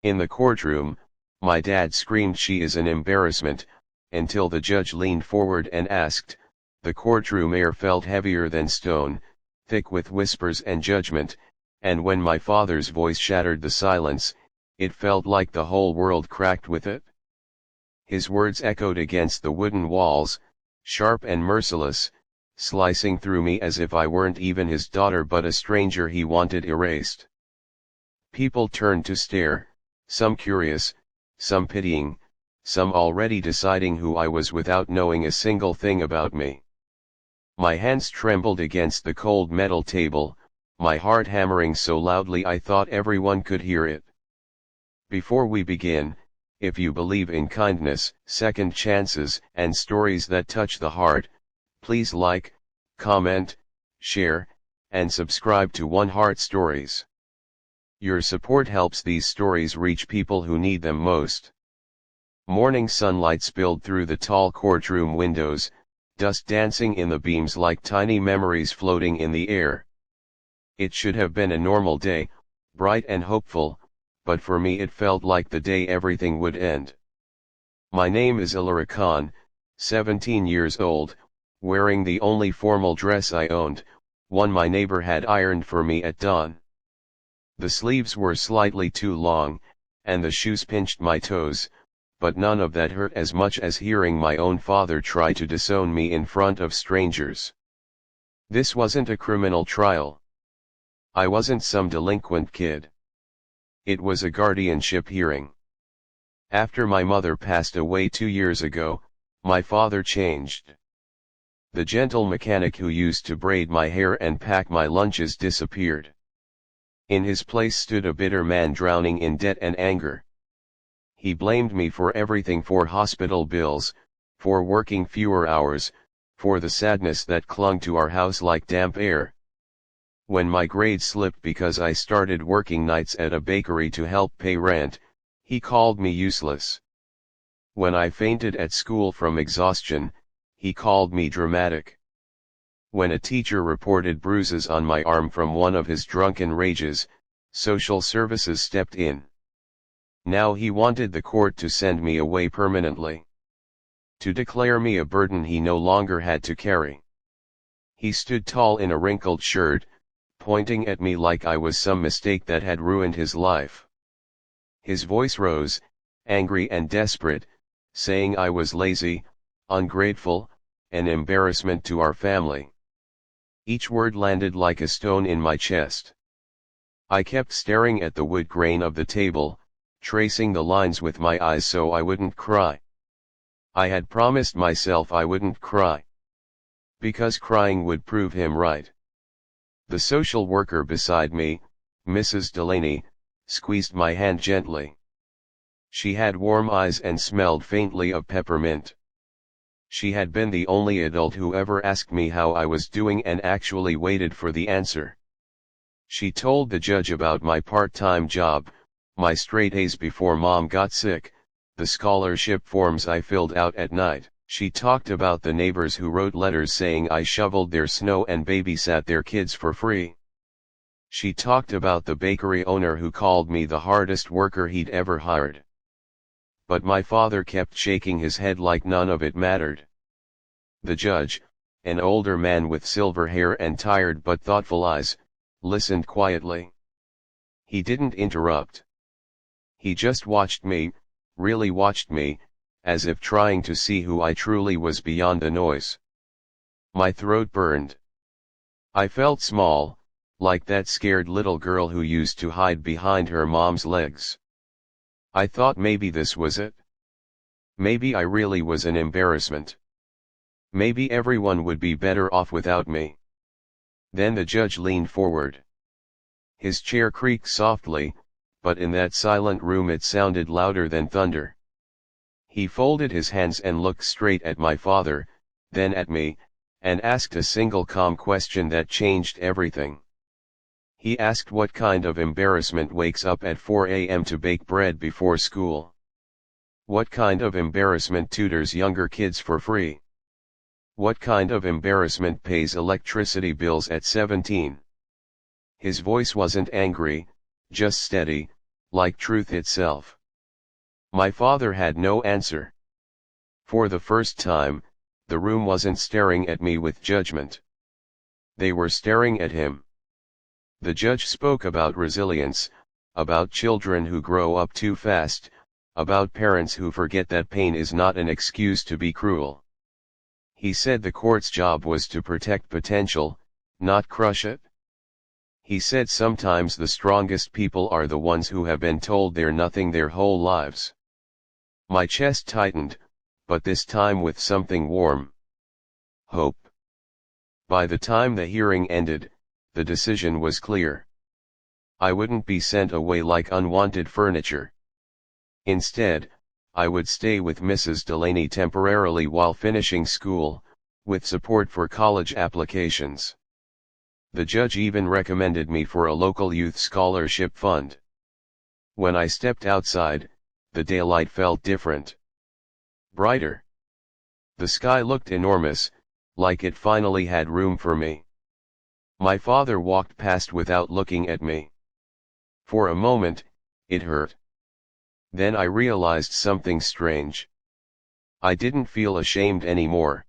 In the courtroom, my dad screamed she is an embarrassment, until the judge leaned forward and asked. The courtroom air felt heavier than stone, thick with whispers and judgment, and when my father's voice shattered the silence, it felt like the whole world cracked with it. His words echoed against the wooden walls, sharp and merciless, slicing through me as if I weren't even his daughter but a stranger he wanted erased. People turned to stare, some curious, some pitying, some already deciding who I was without knowing a single thing about me. My hands trembled against the cold metal table, my heart hammering so loudly I thought everyone could hear it. Before we begin, if you believe in kindness, second chances, and stories that touch the heart, please like, comment, share, and subscribe to One Heart Stories. Your support helps these stories reach people who need them most. Morning sunlight spilled through the tall courtroom windows, dust dancing in the beams like tiny memories floating in the air. It should have been a normal day, bright and hopeful, but for me it felt like the day everything would end. My name is Illara Khan, 17 years old, wearing the only formal dress I owned, one my neighbor had ironed for me at dawn. The sleeves were slightly too long, and the shoes pinched my toes, but none of that hurt as much as hearing my own father try to disown me in front of strangers. This wasn't a criminal trial. I wasn't some delinquent kid. It was a guardianship hearing. After my mother passed away 2 years ago, my father changed. The gentle mechanic who used to braid my hair and pack my lunches disappeared. In his place stood a bitter man drowning in debt and anger. He blamed me for everything, for hospital bills, for working fewer hours, for the sadness that clung to our house like damp air. When my grades slipped because I started working nights at a bakery to help pay rent, he called me useless. When I fainted at school from exhaustion, he called me dramatic. When a teacher reported bruises on my arm from one of his drunken rages, social services stepped in. Now he wanted the court to send me away permanently. To declare me a burden he no longer had to carry. He stood tall in a wrinkled shirt, pointing at me like I was some mistake that had ruined his life. His voice rose, angry and desperate, saying I was lazy, ungrateful, an embarrassment to our family. Each word landed like a stone in my chest. I kept staring at the wood grain of the table, tracing the lines with my eyes so I wouldn't cry. I had promised myself I wouldn't cry. Because crying would prove him right. The social worker beside me, Mrs. Delaney, squeezed my hand gently. She had warm eyes and smelled faintly of peppermint. She had been the only adult who ever asked me how I was doing and actually waited for the answer. She told the judge about my part-time job, my straight A's before mom got sick, the scholarship forms I filled out at night. She talked about the neighbors who wrote letters saying I shoveled their snow and babysat their kids for free. She talked about the bakery owner who called me the hardest worker he'd ever hired. But my father kept shaking his head like none of it mattered. The judge, an older man with silver hair and tired but thoughtful eyes, listened quietly. He didn't interrupt. He just watched me, really watched me, as if trying to see who I truly was beyond the noise. My throat burned. I felt small, like that scared little girl who used to hide behind her mom's legs. I thought maybe this was it. Maybe I really was an embarrassment. Maybe everyone would be better off without me. Then the judge leaned forward. His chair creaked softly, but in that silent room it sounded louder than thunder. He folded his hands and looked straight at my father, then at me, and asked a single calm question that changed everything. He asked what kind of embarrassment wakes up at 4 a.m. to bake bread before school. What kind of embarrassment tutors younger kids for free? What kind of embarrassment pays electricity bills at 17? His voice wasn't angry, just steady, like truth itself. My father had no answer. For the first time, the room wasn't staring at me with judgment. They were staring at him. The judge spoke about resilience, about children who grow up too fast, about parents who forget that pain is not an excuse to be cruel. He said the court's job was to protect potential, not crush it. He said sometimes the strongest people are the ones who have been told they're nothing their whole lives. My chest tightened, but this time with something warm. Hope. By the time the hearing ended, the decision was clear. I wouldn't be sent away like unwanted furniture. Instead, I would stay with Mrs. Delaney temporarily while finishing school, with support for college applications. The judge even recommended me for a local youth scholarship fund. When I stepped outside, the daylight felt different. Brighter. The sky looked enormous, like it finally had room for me. My father walked past without looking at me. For a moment, it hurt. Then I realized something strange. I didn't feel ashamed anymore.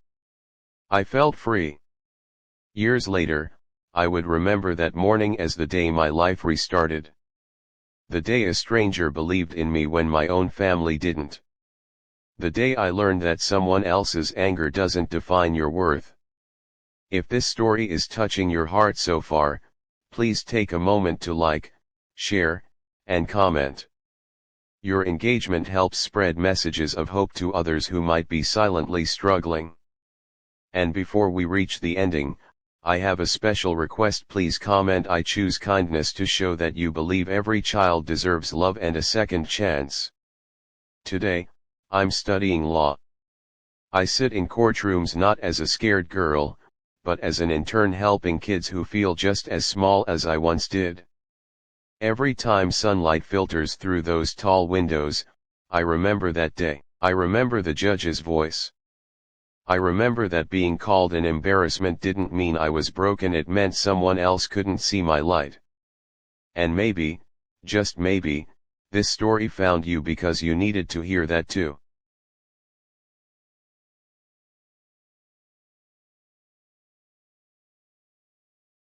I felt free. Years later, I would remember that morning as the day my life restarted. The day a stranger believed in me when my own family didn't. The day I learned that someone else's anger doesn't define your worth. If this story is touching your heart so far, please take a moment to like, share, and comment. Your engagement helps spread messages of hope to others who might be silently struggling. And before we reach the ending, I have a special request. Please comment "I choose kindness" to show that you believe every child deserves love and a second chance. Today, I'm studying law. I sit in courtrooms not as a scared girl, but as an intern helping kids who feel just as small as I once did. Every time sunlight filters through those tall windows, I remember that day. I remember the judge's voice. I remember that being called an embarrassment didn't mean I was broken, it meant someone else couldn't see my light. And maybe, just maybe, this story found you because you needed to hear that too.